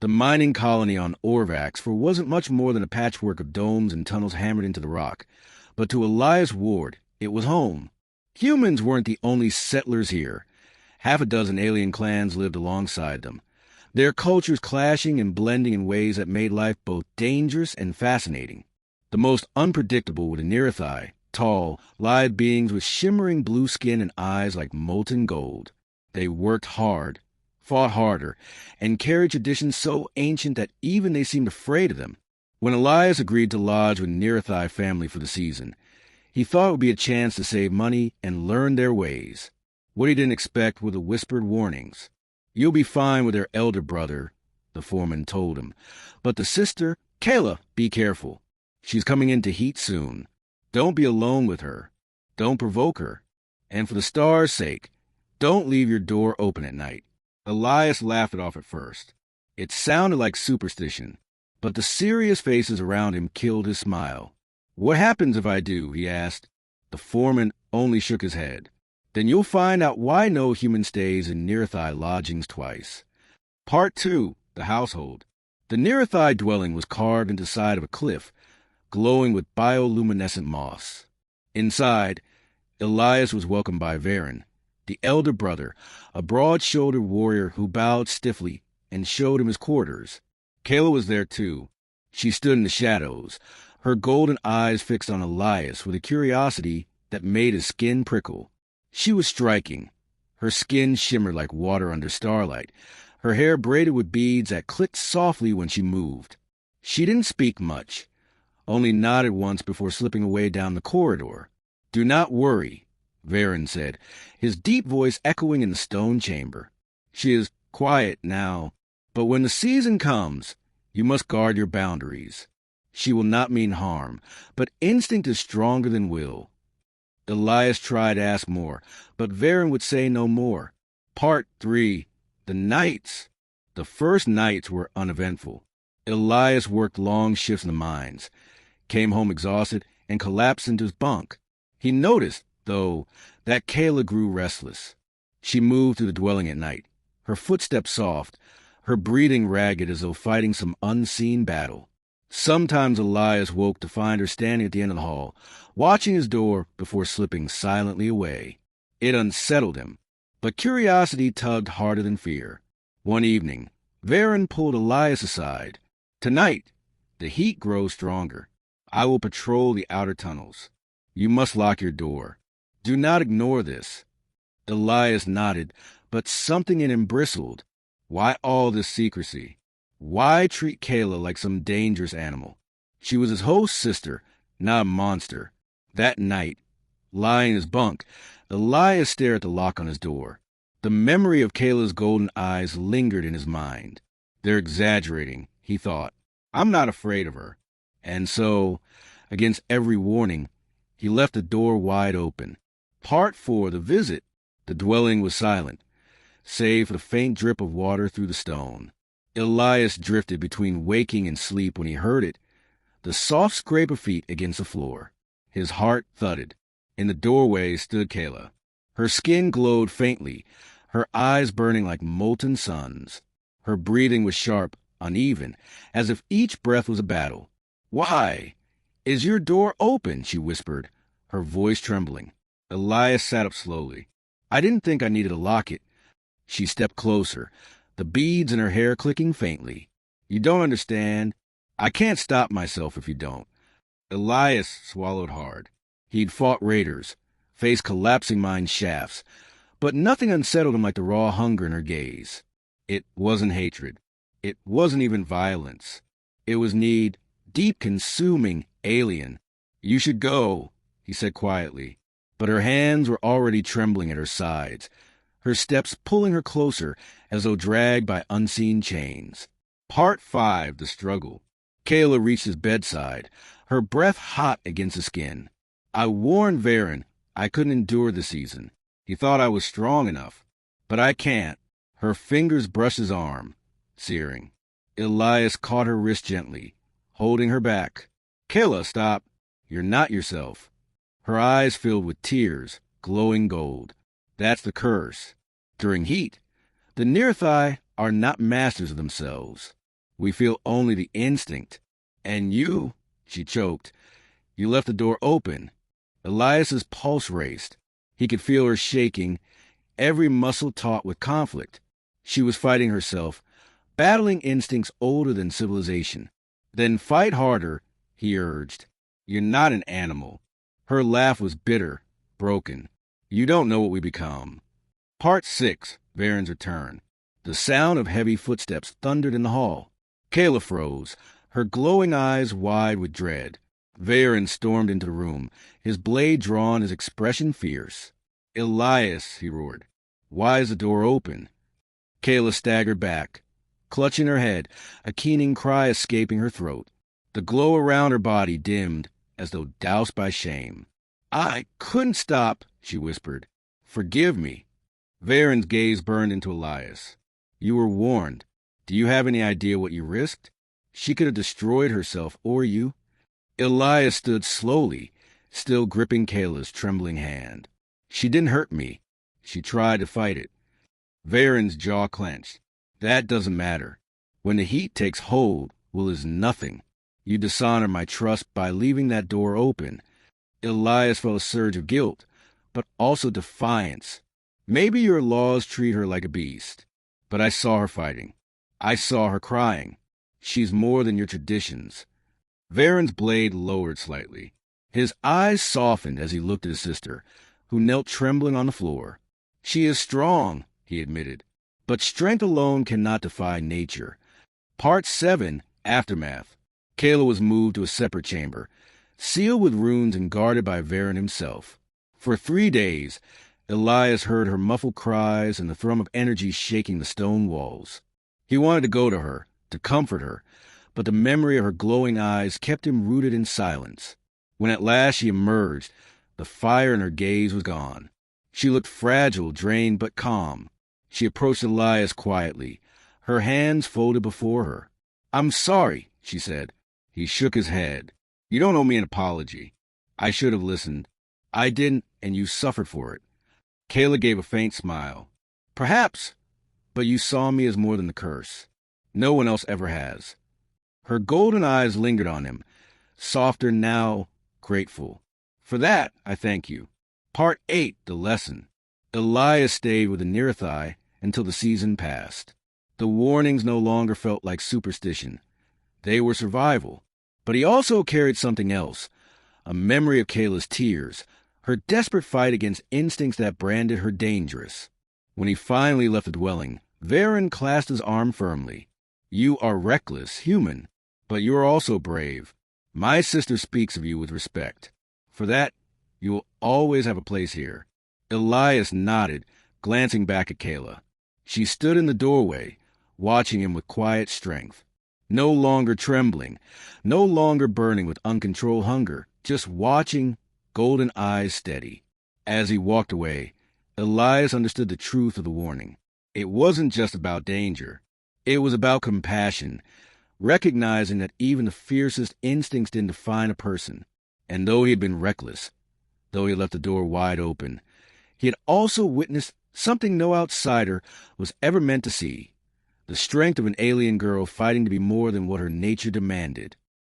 The mining colony on Orvax wasn't much more than a patchwork of domes and tunnels hammered into the rock, but to Elias Ward, it was home. Humans weren't the only settlers here. Half a dozen alien clans lived alongside them, their cultures clashing and blending in ways that made life both dangerous and fascinating. The most unpredictable were the Nerethi, tall, lithe beings with shimmering blue skin and eyes like molten gold. They worked hard, fought harder, and carried traditions so ancient that even they seemed afraid of them. When Elias agreed to lodge with Nerethi family for the season, he thought it would be a chance to save money and learn their ways. What he didn't expect were the whispered warnings. "You'll be fine with their elder brother," the foreman told him. "But the sister, Kayla, be careful. She's coming into heat soon. Don't be alone with her. Don't provoke her. And for the stars' sake, don't leave your door open at night." Elias laughed it off at first. It sounded like superstition, but the serious faces around him killed his smile. "What happens if I do?" he asked. The foreman only shook his head. "Then you'll find out why no human stays in Nerethi lodgings twice." Part 2. The Household. The Nerethi dwelling was carved into the side of a cliff, glowing with bioluminescent moss. Inside, Elias was welcomed by Varen, the elder brother, a broad-shouldered warrior who bowed stiffly and showed him his quarters. Kayla was there too. She stood in the shadows, her golden eyes fixed on Elias with a curiosity that made his skin prickle. She was striking. Her skin shimmered like water under starlight, her hair braided with beads that clicked softly when she moved. She didn't speak much, only nodded once before slipping away down the corridor. "Do not worry," Varen said, his deep voice echoing in the stone chamber. "She is quiet now, but when the season comes, you must guard your boundaries. She will not mean harm, but instinct is stronger than will." Elias tried to ask more, but Varen would say no more. Part 3. The Nights. The first nights were uneventful. Elias worked long shifts in the mines, came home exhausted, and collapsed into his bunk. He noticed, though, that Kayla grew restless. She moved through the dwelling at night, her footsteps soft, her breathing ragged as though fighting some unseen battle. Sometimes Elias woke to find her standing at the end of the hall, watching his door before slipping silently away. It unsettled him, but curiosity tugged harder than fear. One evening, Varen pulled Elias aside. "Tonight, the heat grows stronger. I will patrol the outer tunnels. You must lock your door. Do not ignore this." Elias nodded, but something in him bristled. Why all this secrecy? Why treat Kayla like some dangerous animal? She was his host's sister, not a monster. That night, lying in his bunk, Elias stared at the lock on his door. The memory of Kayla's golden eyes lingered in his mind. "They're exaggerating," he thought. "I'm not afraid of her." And so, against every warning, he left the door wide open. Part 4. The Visit. The dwelling was silent, save for the faint drip of water through the stone. Elias drifted between waking and sleep when he heard it, the soft scrape of feet against the floor. His heart thudded. In the doorway stood Kayla. Her skin glowed faintly, her eyes burning like molten suns. Her breathing was sharp, uneven, as if each breath was a battle. "Why? Is your door open?" she whispered, her voice trembling. Elias sat up slowly. "I didn't think I needed to lock it." She stepped closer, the beads in her hair clicking faintly. "You don't understand. I can't stop myself if you don't." Elias swallowed hard. He'd fought raiders, faced collapsing mine shafts, but nothing unsettled him like the raw hunger in her gaze. It wasn't hatred. It wasn't even violence. It was need, deep, consuming, alien. "You should go," he said quietly, but her hands were already trembling at her sides, her steps pulling her closer as though dragged by unseen chains. Part 5. The Struggle. Kayla reached his bedside, her breath hot against his skin. "I warned Varen I couldn't endure the season. He thought I was strong enough, but I can't." Her fingers brushed his arm, searing. Elias caught her wrist gently, holding her back. "Kayla, stop. You're not yourself." Her eyes filled with tears, glowing gold. "That's the curse. During heat, the Nerethi are not masters of themselves. We feel only the instinct. And you, she choked, you left the door open. Elias's pulse raced. He could feel her shaking, every muscle taut with conflict. She was fighting herself, battling instincts older than civilization. Then fight harder, he urged. You're not an animal. Her laugh was bitter, broken. You don't know what we become. Part 6, Varen's return. The sound of heavy footsteps thundered in the hall. Kayla froze, her glowing eyes wide with dread. Varen stormed into the room, his blade drawn, his expression fierce. Elias, he roared. Why is the door open? Kayla staggered back, clutching her head, a keening cry escaping her throat. The glow around her body dimmed, as though doused by shame. I couldn't stop, she whispered. Forgive me. Varen's gaze burned into Elias. You were warned. Do you have any idea what you risked? She could have destroyed herself or you. Elias stood slowly, still gripping Kayla's trembling hand. She didn't hurt me. She tried to fight it. Varen's jaw clenched. That doesn't matter. When the heat takes hold, will is nothing. You dishonor my trust by leaving that door open. Elias felt a surge of guilt, but also defiance. Maybe your laws treat her like a beast, but I saw her fighting. I saw her crying. She's more than your traditions. Varen's blade lowered slightly. His eyes softened as he looked at his sister, who knelt trembling on the floor. She is strong, he admitted, but strength alone cannot defy nature. Part 7, Aftermath. Kayla was moved to a separate chamber, sealed with runes and guarded by Varen himself. For 3 days, Elias heard her muffled cries and the thrum of energy shaking the stone walls. He wanted to go to her, to comfort her, but the memory of her glowing eyes kept him rooted in silence. When at last she emerged, the fire in her gaze was gone. She looked fragile, drained, but calm. She approached Elias quietly, her hands folded before her. I'm sorry, she said. He shook his head. You don't owe me an apology. I should have listened. I didn't, and you suffered for it. Kayla gave a faint smile. Perhaps, but you saw me as more than the curse. No one else ever has. Her golden eyes lingered on him, softer now, grateful. For that, I thank you. Part 8, The Lesson. Elias stayed with the Nearthai until the season passed. The warnings no longer felt like superstition. They were survival. But he also carried something else, a memory of Kayla's tears, her desperate fight against instincts that branded her dangerous. When he finally left the dwelling, Varen clasped his arm firmly. You are reckless, human, but you are also brave. My sister speaks of you with respect. For that, you will always have a place here. Elias nodded, glancing back at Kayla. She stood in the doorway, watching him with quiet strength. No longer trembling, no longer burning with uncontrolled hunger, just watching, golden eyes steady. As he walked away, Elias understood the truth of the warning. It wasn't just about danger. It was about compassion, recognizing that even the fiercest instincts didn't define a person. And though he had been reckless, though he had left the door wide open, he had also witnessed something no outsider was ever meant to see. The strength of an alien girl fighting to be more than what her nature demanded.